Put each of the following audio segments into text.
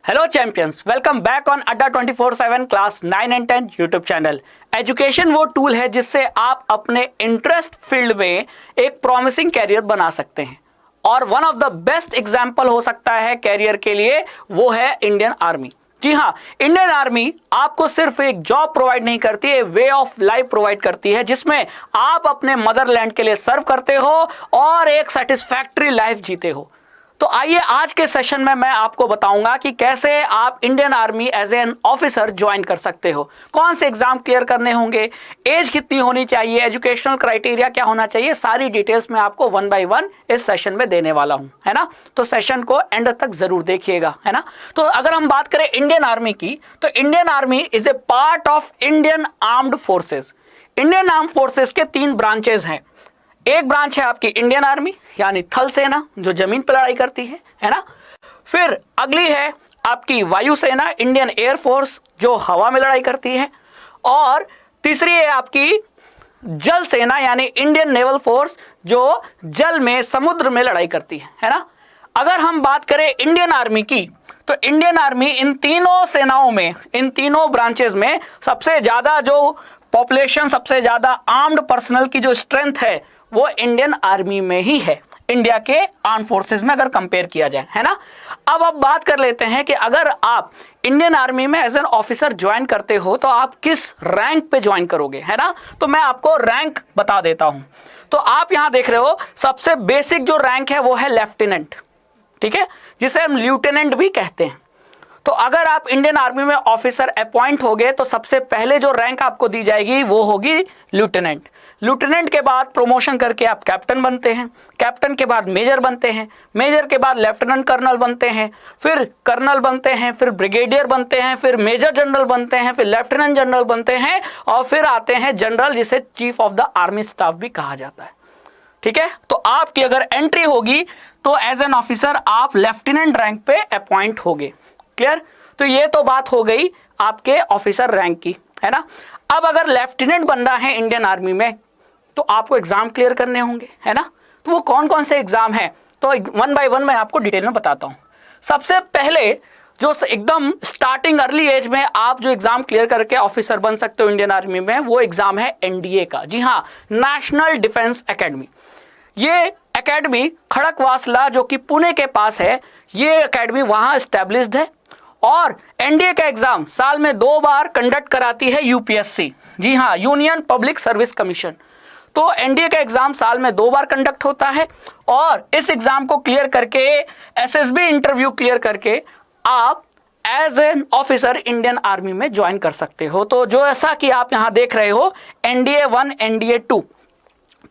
Hello champions, welcome back on अड्डा 24/7 class 9 and 10 YouTube channel. Education वो tool है जिससे आप अपने इंटरेस्ट फील्ड में एक प्रॉमिसिंग कैरियर बना सकते हैं और one of the best example हो सकता है कैरियर के लिए, वो है इंडियन आर्मी। जी हाँ, इंडियन आर्मी आपको सिर्फ एक जॉब प्रोवाइड नहीं करती है, वे ऑफ लाइफ प्रोवाइड करती है जिसमें आप अपने मदरलैंड के लिए सर्व करते हो और एक सेटिस्फैक्टरी लाइफ जीते हो। तो आइए आज के सेशन में मैं आपको बताऊंगा कि कैसे आप Indian army as an officer join कर सकते हो, कौन से एग्जाम क्लियर करने होंगे, एज कितनी होनी चाहिए, एजुकेशनल क्राइटेरिया क्या होना चाहिए, सारी डिटेल्स मैं आपको वन बाय वन इस सेशन में देने वाला हूं, है ना। तो सेशन को एंड तक जरूर देखिएगा, है ना। तो अगर हम बात करें इंडियन आर्मी की, तो Indian army is a part of Indian armed forces. Indian armed forces के 3 ब्रांचेस हैं। एक ब्रांच है आपकी इंडियन आर्मी यानी थल सेना जो जमीन पर लड़ाई करती है ना। फिर अगली है आपकी वायुसेना इंडियन एयर फोर्स जो हवा में लड़ाई करती है, और तीसरी है आपकी जल सेना यानी इंडियन नेवल फोर्स जो जल में समुद्र में लड़ाई करती है ना। अगर हम बात करें इंडियन आर्मी की, तो इंडियन आर्मी इन तीनों सेनाओं में, इन तीनों ब्रांचेस में सबसे ज्यादा जो पॉपुलेशन, सबसे ज्यादा आर्म्ड पर्सनल की जो स्ट्रेंथ है वो इंडियन आर्मी में ही है, इंडिया के आर्म फोर्सेस में अगर कंपेयर किया जाए, है ना। अब बात कर लेते हैं कि अगर आप इंडियन आर्मी में एज एन ऑफिसर ज्वाइन करते हो तो आप किस रैंक पे ज्वाइन करोगे, है ना। तो मैं आपको रैंक बता देता हूं। तो आप यहां देख रहे हो सबसे बेसिक जो रैंक है वो है लेफ्टिनेंट, ठीक है, जिसे हम ल्यूटेनेंट भी कहते हैं। तो अगर आप इंडियन आर्मी में ऑफिसर अपॉइंट हो गए तो सबसे पहले जो रैंक आपको दी जाएगी वो होगी ल्यूटेनेंट। ल्यूटेनेंट के बाद प्रमोशन करके आप कैप्टन बनते हैं, कैप्टन के बाद मेजर बनते हैं, मेजर के बाद लेफ्टिनेंट कर्नल बनते हैं, फिर कर्नल बनते हैं, फिर ब्रिगेडियर बनते हैं, फिर मेजर जनरल बनते हैं, फिर लेफ्टिनेंट जनरल बनते हैं और फिर आते हैं जनरल, जिसे chief of the army staff भी कहा जाता है, ठीक है। तो आपकी अगर एंट्री होगी तो एज एन ऑफिसर आप लेफ्टिनेंट रैंक पे अपॉइंट होगे। क्लियर। तो ये तो बात हो गई आपके ऑफिसर रैंक की, है ना। अब अगर लेफ्टिनेंट बनना है इंडियन आर्मी में तो आपको एग्जाम क्लियर करने होंगे, है ना। तो वो कौन कौन से एग्जाम है तो वन बाय वन मैं आपको डिटेल में बताता हूं। सबसे पहले जो एकदम स्टार्टिंग अर्ली एज में आप जो एग्जाम क्लियर करके ऑफिसर बन सकते हो इंडियन आर्मी में, वो एग्जाम है एनडीए का। जी हाँ, नेशनल डिफेंस एकेडमी। ये एकेडमी खड़कवासला जो कि पुणे के पास है, ये एकेडमी वहां एस्टेब्लिश्ड है और एनडीए का एग्जाम साल में 2 बार कंडक्ट कराती है यूपीएससी। जी हाँ, यूनियन पब्लिक सर्विस कमीशन। तो एनडीए का एग्जाम साल में 2 बार कंडक्ट होता है और इस एग्जाम को क्लियर करके, एसएसबी इंटरव्यू क्लियर करके आप as an officer Indian army में ज्वाइन कर सकते हो। तो जो ऐसा कि आप यहां देख रहे हो एनडीए 1 एनडीए 2,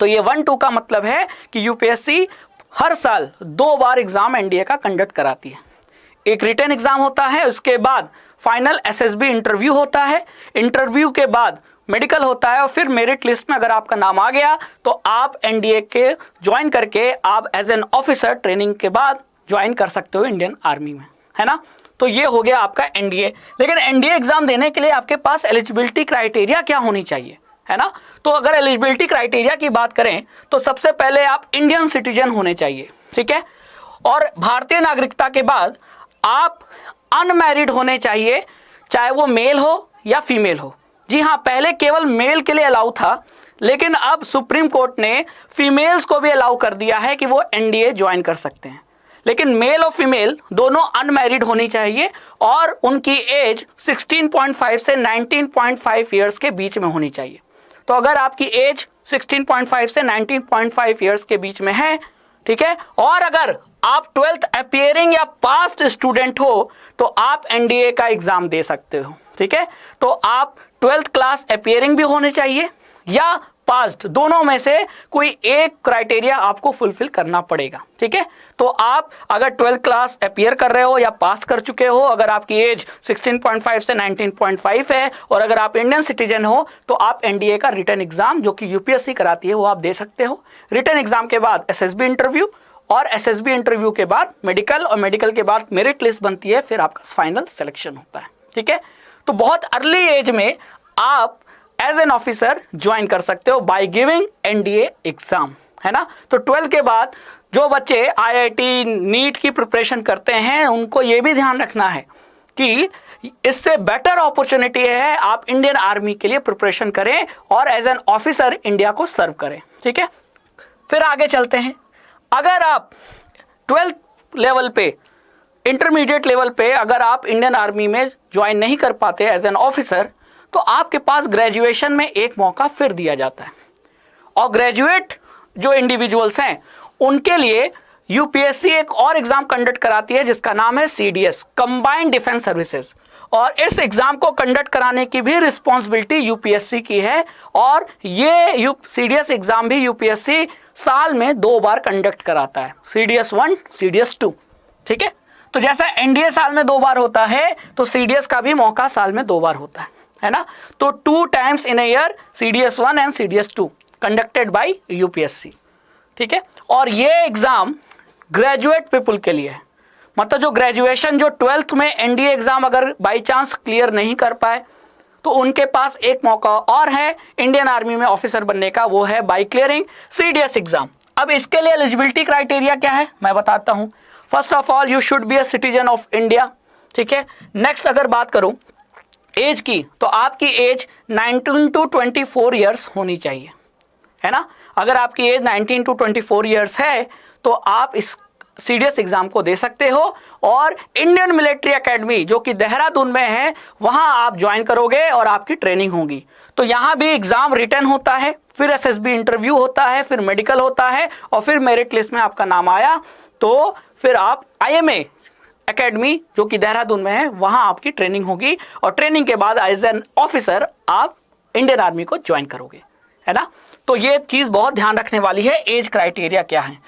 तो ये 1-2 का मतलब है कि यूपीएससी हर साल 2 बार एग्जाम एनडीए का कंडक्ट कराती है। एक रिटन एग्जाम होता है, उसके बाद फाइनल एसएसबी इंटरव्यू होता है, इंटरव्यू के बाद मेडिकल होता है और फिर मेरिट लिस्ट में अगर आपका नाम आ गया तो आप एनडीए के ज्वाइन करके आप एज एन ऑफिसर ट्रेनिंग के बाद ज्वाइन कर सकते हो इंडियन आर्मी में, है ना। तो ये हो गया आपका एनडीए। लेकिन एनडीए एग्जाम देने के लिए आपके पास एलिजिबिलिटी क्राइटेरिया क्या होनी चाहिए, है ना। तो अगर एलिजिबिलिटी क्राइटेरिया की बात करें तो सबसे पहले आप इंडियन सिटीजन होने चाहिए, ठीक है। और भारतीय नागरिकता के बाद आप अनमैरिड होने चाहिए, चाहे वो मेल हो या फीमेल हो। जी हाँ, पहले केवल मेल के लिए अलाउ था, लेकिन अब सुप्रीम कोर्ट ने फीमेल्स को भी अलाउ कर दिया है कि वो एनडीए ज्वाइन कर सकते हैं। लेकिन मेल और फीमेल दोनों अनमैरिड होनी चाहिए और उनकी एज 16.5 से 19.5 ईयर्स के बीच में होनी चाहिए। तो अगर आपकी एज 16.5 से 19.5 ईयर्स के बीच में है, ठीक है, और अगर आप 12th अपीयरिंग या पास्ट स्टूडेंट हो तो आप एनडीए का एग्जाम दे सकते हो, ठीक है। तो आप 12th क्लास अपीयरिंग भी होने चाहिए या पास्ट, दोनों में से कोई एक क्राइटेरिया आपको फुलफिल करना पड़ेगा, ठीक है। तो आप अगर 12th क्लास अपीयर कर रहे हो या पास कर चुके हो, अगर आपकी एज 16.5 से 19.5 है और अगर आप इंडियन सिटीजन हो तो आप एनडीए का रिटन एग्जाम जो कि यूपीएससी कराती है वो आप दे सकते हो। रिटन एग्जाम के बाद एसएसबी इंटरव्यू और एसएसबी इंटरव्यू के बाद मेडिकल और मेडिकल के बाद मेरिट लिस्ट बनती है, फिर आपका फाइनल सिलेक्शन होता है, ठीक है। तो बहुत अर्ली एज में आप एज एन ऑफिसर ज्वाइन कर सकते हो बाय गिविंग एनडीए एग्जाम, है ना। तो 12 के बाद जो बच्चे आईआईटी नीट की प्रिपरेशन करते हैं उनको ये भी ध्यान रखना है कि इससे बेटर अपॉर्चुनिटी है आप इंडियन आर्मी के लिए प्रिपरेशन करें और एज एन ऑफिसर इंडिया को सर्व करें। ठीक है, फिर आगे चलते हैं। अगर आप 12th लेवल पे, इंटरमीडिएट लेवल पे अगर आप इंडियन आर्मी में ज्वाइन नहीं कर पाते एज एन ऑफिसर, तो आपके पास ग्रेजुएशन में एक मौका फिर दिया जाता है। और ग्रेजुएट जो इंडिविजुअल्स हैं उनके लिए यूपीएससी एक और एग्जाम कंडक्ट कराती है जिसका नाम है सीडीएस, कंबाइंड डिफेंस सर्विसेज। और इस एग्जाम को कंडक्ट कराने की भी रिस्पॉन्सिबिलिटी यूपीएससी की है। और ये सीडीएस एग्जाम भी यूपीएससी साल में 2 बार कंडक्ट कराता है, सीडीएस 1, सीडीएस 2। ठीक है, तो जैसा एनडीए साल में 2 बार होता है तो सीडीएस का भी मौका साल में 2 बार होता है ना। तो 2 times in a year CDS 1 and CDS 2 conducted by UPSC. ठीक है, और ये एग्जाम ग्रेजुएट पीपल के लिए है। मतलब जो ग्रेजुएशन, जो 12th में एनडीए एग्जाम अगर बाई चांस क्लियर नहीं कर पाए तो उनके पास एक मौका और है इंडियन आर्मी में ऑफिसर बनने का, वो है बाई क्लियरिंग सीडीएस एग्जाम। अब इसके लिए एलिजिबिलिटी क्राइटेरिया क्या है मैं बताता हूं। First of all you should be a citizen of India. ठीक है, नेक्स्ट अगर बात करूं एज की, तो आपकी एज 19 to 24 ईयर्स होनी चाहिए, है ना। अगर आपकी एज 19 to 24 ईयर्स है तो आप इस सीडीएस एग्जाम को दे सकते हो और इंडियन मिलिट्री एकेडमी जो कि देहरादून में है वहां आप ज्वाइन करोगे और आपकी ट्रेनिंग होगी। तो यहाँ भी एग्जाम रिटन होता है, फिर एसएसबी इंटरव्यू होता है, फिर मेडिकल होता है और फिर मेरिट लिस्ट में आपका नाम आया तो फिर आप आईएमए एकेडमी जो कि देहरादून में है वहां आपकी ट्रेनिंग होगी और ट्रेनिंग के बाद एज एन ऑफिसर आप इंडियन आर्मी को ज्वाइन करोगे, है ना। तो ये चीज बहुत ध्यान रखने वाली है, एज क्राइटेरिया क्या है।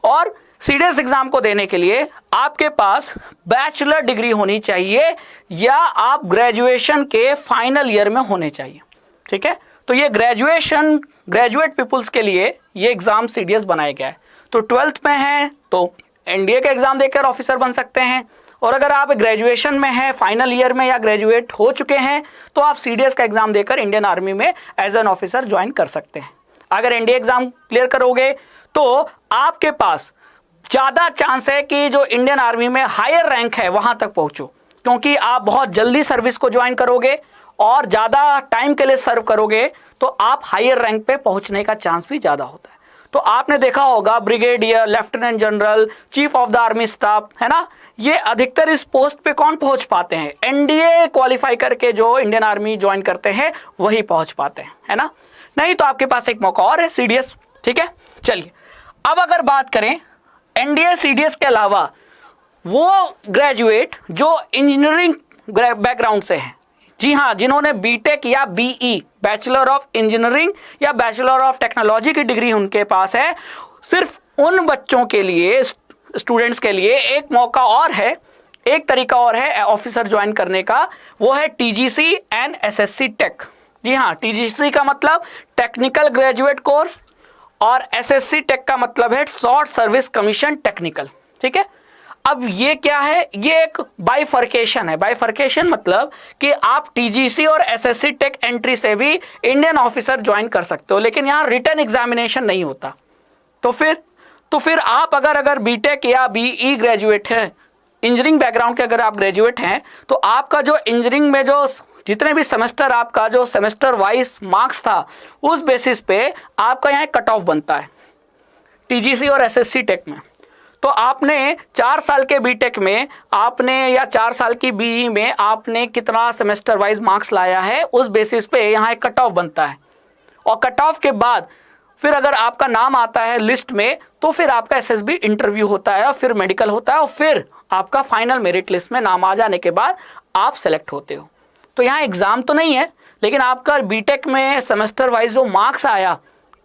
और सीडीएस एग्जाम को देने के लिए आपके पास बैचलर डिग्री होनी चाहिए या आप ग्रेजुएशन के फाइनल ईयर में होने चाहिए। ठीक है, तो ये ग्रेजुएट पीपुल्स के लिए ये एग्जाम सीडीएस बनाया गया है। तो 12th में है तो एनडीए का एग्जाम देकर ऑफिसर बन सकते हैं, और अगर आप ग्रेजुएशन में हैं, फाइनल ईयर में या ग्रेजुएट हो चुके हैं तो आप सीडीएस का एग्जाम देकर इंडियन आर्मी में एज एन ऑफिसर ज्वाइन कर सकते हैं। अगर एनडीए एग्जाम क्लियर करोगे तो आपके पास ज़्यादा चांस है कि जो इंडियन आर्मी में हायर रैंक है वहां तक पहुंचो, क्योंकि आप बहुत जल्दी सर्विस को ज्वाइन करोगे और ज़्यादा टाइम के लिए सर्व करोगे तो आप हायर रैंक पे पहुंचने का चांस भी ज़्यादा होता है। तो आपने देखा होगा brigadier, lieutenant general, chief of the army staff, है ना, ये अधिकतर इस पोस्ट पे कौन पहुंच पाते हैं, एनडीए क्वालिफाई करके जो इंडियन आर्मी ज्वाइन करते हैं वही पहुंच पाते हैं, है ना। नहीं तो आपके पास एक मौका और है सीडीएस। ठीक है, चलिए अब अगर बात करें एनडीए सीडीएस के अलावा वो ग्रेजुएट जो इंजीनियरिंग बैकग्राउंड से हैं, जी हाँ, जिन्होंने बीटेक या बीई, बैचलर ऑफ इंजीनियरिंग या बैचलर ऑफ टेक्नोलॉजी की डिग्री उनके पास है, सिर्फ उन बच्चों के लिए, स्टूडेंट्स के लिए एक मौका और है, एक तरीका और है ऑफिसर ज्वाइन करने का, वो है टीजीसी एंड एसएससी टेक। जी हाँ, टीजीसी का मतलब टेक्निकल ग्रेजुएट कोर्स और एसएससी टेक का मतलब है शॉर्ट सर्विस कमीशन टेक्निकल। ठीक है, अब ये क्या है, ये एक बाइफर्केशन है। बाइफर्केशन मतलब कि आप टीजीसी और एसएससी टेक एंट्री से भी इंडियन ऑफिसर ज्वाइन कर सकते हो, लेकिन यहाँ रिटन एग्जामिनेशन नहीं होता। तो फिर आप अगर बीटेक या बीई ग्रेजुएट है, इंजीनियरिंग बैकग्राउंड के अगर आप ग्रेजुएट हैं, तो आपका जो इंजीनियरिंग में जो जितने भी सेमेस्टर, आपका जो सेमेस्टर वाइज मार्क्स था उस बेसिस पे आपका यहाँ कट ऑफ बनता है टीजीसी और एसएससी टेक में। तो आपने 4 साल के बीटेक में आपने या 4 साल की बीई में आपने कितना सेमेस्टर वाइज मार्क्स लाया है उस बेसिस पे यहाँ एक कट ऑफ बनता है, और कट ऑफ के बाद फिर अगर आपका नाम आता है लिस्ट में तो फिर आपका एसएसबी इंटरव्यू होता है और फिर मेडिकल होता है और फिर आपका फाइनल मेरिट लिस्ट में नाम आ जाने के बाद आप सेलेक्ट होते हो। तो यहाँ एग्जाम तो नहीं है, लेकिन आपका बीटेक में सेमेस्टर वाइज जो मार्क्स आया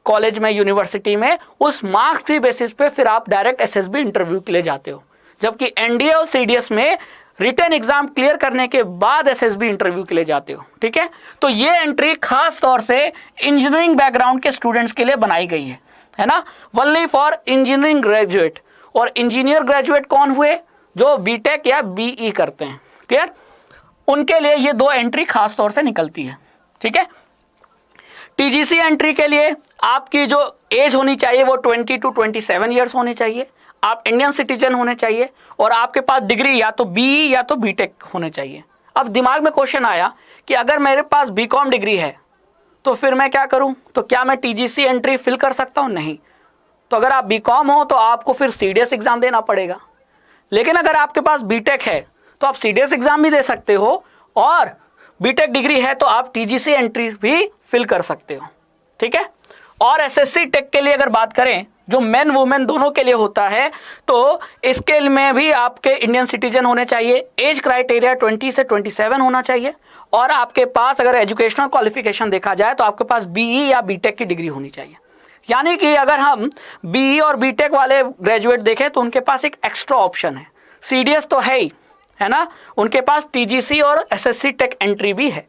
कॉलेज में, यूनिवर्सिटी में, उस मार्क्स की बेसिस पे फिर आप डायरेक्ट एसएसबी इंटरव्यू के लिए जाते हो, जबकि एनडीए और सीडीएस में रिटन एग्जाम क्लियर करने के बाद एसएसबी इंटरव्यू के लिए जाते हो। ठीक है, तो ये एंट्री खास तौर से इंजीनियरिंग बैकग्राउंड के स्टूडेंट्स के लिए बनाई गई है ना, ओनली फॉर इंजीनियरिंग ग्रेजुएट। और इंजीनियर ग्रेजुएट कौन हुए, जो बीटेक या बीई करते हैं, क्लियर, उनके लिए ये 2 एंट्री खास तौर से निकलती है। ठीक है, टीजीसी एंट्री के लिए आपकी जो एज होनी चाहिए वो 20 to 27 ईयर्स होनी चाहिए। आप इंडियन सिटीजन होने चाहिए और आपके पास डिग्री या तो बीई या तो बीटेक होने चाहिए। अब दिमाग में क्वेश्चन आया कि अगर मेरे पास बीकॉम डिग्री है तो फिर मैं क्या करूं, तो क्या मैं टीजीसी एंट्री फिल कर सकता हूं? नहीं। तो अगर आप बीकॉम हो तो आपको फिर सीडीएस एग्जाम देना पड़ेगा। लेकिन अगर आपके पास बीटेक है तो आप सीडीएस एग्जाम भी दे सकते हो और बीटेक डिग्री है तो आप टीजीसी एंट्री भी फिल कर सकते हो। ठीक है। और एसएससी टेक के लिए अगर बात करें जो मेन वुमेन दोनों के लिए होता है, तो इसके में भी आपके इंडियन सिटीजन होने चाहिए। एज क्राइटेरिया 20 से 27 होना चाहिए और आपके पास अगर एजुकेशनल क्वालिफिकेशन देखा जाए तो आपके पास बीई या बीटेक की डिग्री होनी चाहिए। यानी कि अगर हम बीई और बीटेक वाले ग्रेजुएट देखें तो उनके पास एक एक्स्ट्रा ऑप्शन है। सीडीएस तो है ही, है ना, उनके पास टीजीसी और एसएससी टेक एंट्री भी है।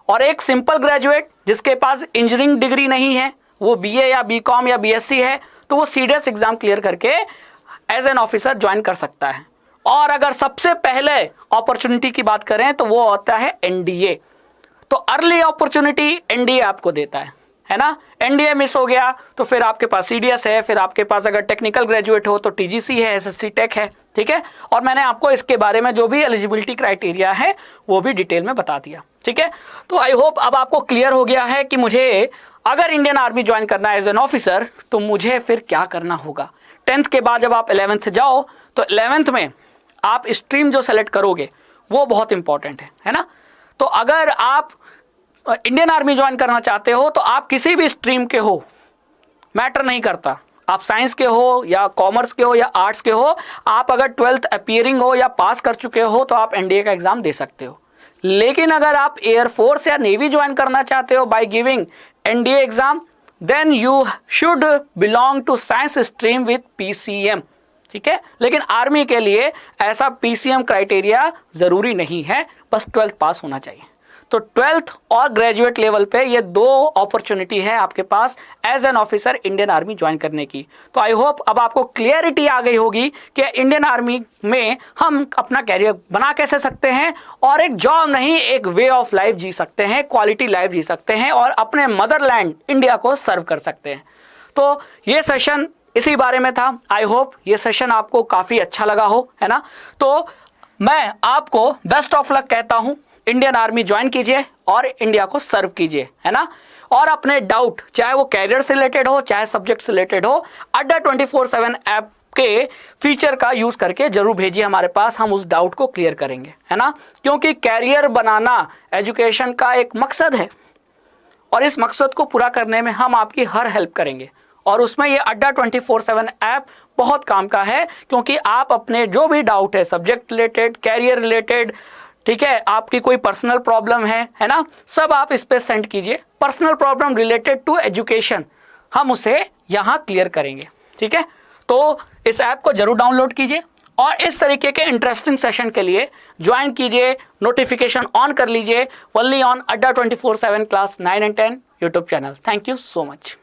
और एक सिंपल ग्रेजुएट जिसके पास इंजीनियरिंग डिग्री नहीं है, वो बीए या बीकॉम या बीएससी है, तो वो सीडीएस एग्जाम क्लियर करके एज एन ऑफिसर ज्वाइन कर सकता है। और अगर सबसे पहले अपॉर्चुनिटी की बात करें तो वो होता है एनडीए। तो अर्ली अपॉर्चुनिटी एनडीए आपको देता है ना। एनडीए मिस हो गया तो फिर आपके पास सीडीएस है, फिर आपके पास अगर टेक्निकल ग्रेजुएट हो तो टीजीसी है, एसएससी टेक है। ठीक है। और मैंने आपको इसके बारे में जो भी एलिजिबिलिटी क्राइटेरिया है वो भी डिटेल में बता दिया। ठीक है। तो आई होप अब आपको क्लियर हो गया है कि मुझे अगर इंडियन आर्मी ज्वाइन करना है एज एन ऑफिसर तो मुझे फिर क्या करना होगा। 10th के बाद जब आप 11th जाओ तो 11th में आप स्ट्रीम जो सेलेक्ट करोगे वो बहुत इंपॉर्टेंट है ना। तो अगर आप इंडियन आर्मी ज्वाइन करना चाहते हो तो आप किसी भी स्ट्रीम के हो, मैटर नहीं करता, आप साइंस के हो या कॉमर्स के हो या आर्ट्स के हो, आप अगर 12th अपीयरिंग हो या पास कर चुके हो तो आप एनडीए का एग्जाम दे सकते हो। लेकिन अगर आप एयरफोर्स या नेवी ज्वाइन करना चाहते हो by giving NDA exam, then you should belong to science stream with PCM. ठीक है। लेकिन आर्मी के लिए ऐसा पीसीएम क्राइटेरिया जरूरी नहीं है, बस 12th पास होना चाहिए। तो 12th और ग्रेजुएट लेवल पे ये दो अपॉर्चुनिटी है आपके पास as an officer Indian army join करने की। तो आई होप अब आपको क्लियरिटी आ गई होगी कि इंडियन आर्मी में हम अपना कैरियर बना कैसे सकते हैं और एक जॉब नहीं, एक वे ऑफ लाइफ जी सकते हैं, क्वालिटी लाइफ जी सकते हैं और अपने मदरलैंड इंडिया को सर्व कर सकते हैं। तो ये सेशन इसी बारे में था। आई होप ये सेशन आपको काफ़ी अच्छा लगा हो, है ना। तो मैं आपको बेस्ट ऑफ लक कहता हूँ। इंडियन आर्मी ज्वाइन कीजिए और इंडिया को सर्व कीजिए, है ना। और अपने डाउट चाहे वो कैरियर से रिलेटेड हो चाहे सब्जेक्ट से रिलेटेड हो, अड्डा 24/7 ऐप के फीचर का यूज करके जरूर भेजिए हमारे पास, हम उस डाउट को क्लियर करेंगे, है ना। क्योंकि कैरियर बनाना एजुकेशन का एक मकसद है और इस मकसद को पूरा करने में हम आपकी हर हेल्प करेंगे और उसमें ये अड्डा 24/7 ऐप बहुत काम का है। क्योंकि आप अपने जो भी डाउट है सब्जेक्ट रिलेटेड, कैरियर रिलेटेड, ठीक है, आपकी कोई पर्सनल प्रॉब्लम है ना, सब आप इस पे सेंड कीजिए। Personal problem related to education हम उसे यहाँ क्लियर करेंगे। ठीक है। तो इस ऐप को जरूर डाउनलोड कीजिए और इस तरीके के इंटरेस्टिंग सेशन के लिए ज्वाइन कीजिए, नोटिफिकेशन ऑन कर लीजिए ओनली ऑन अड्डा 24/7 class 9 and 10 YouTube channel. Thank you so much.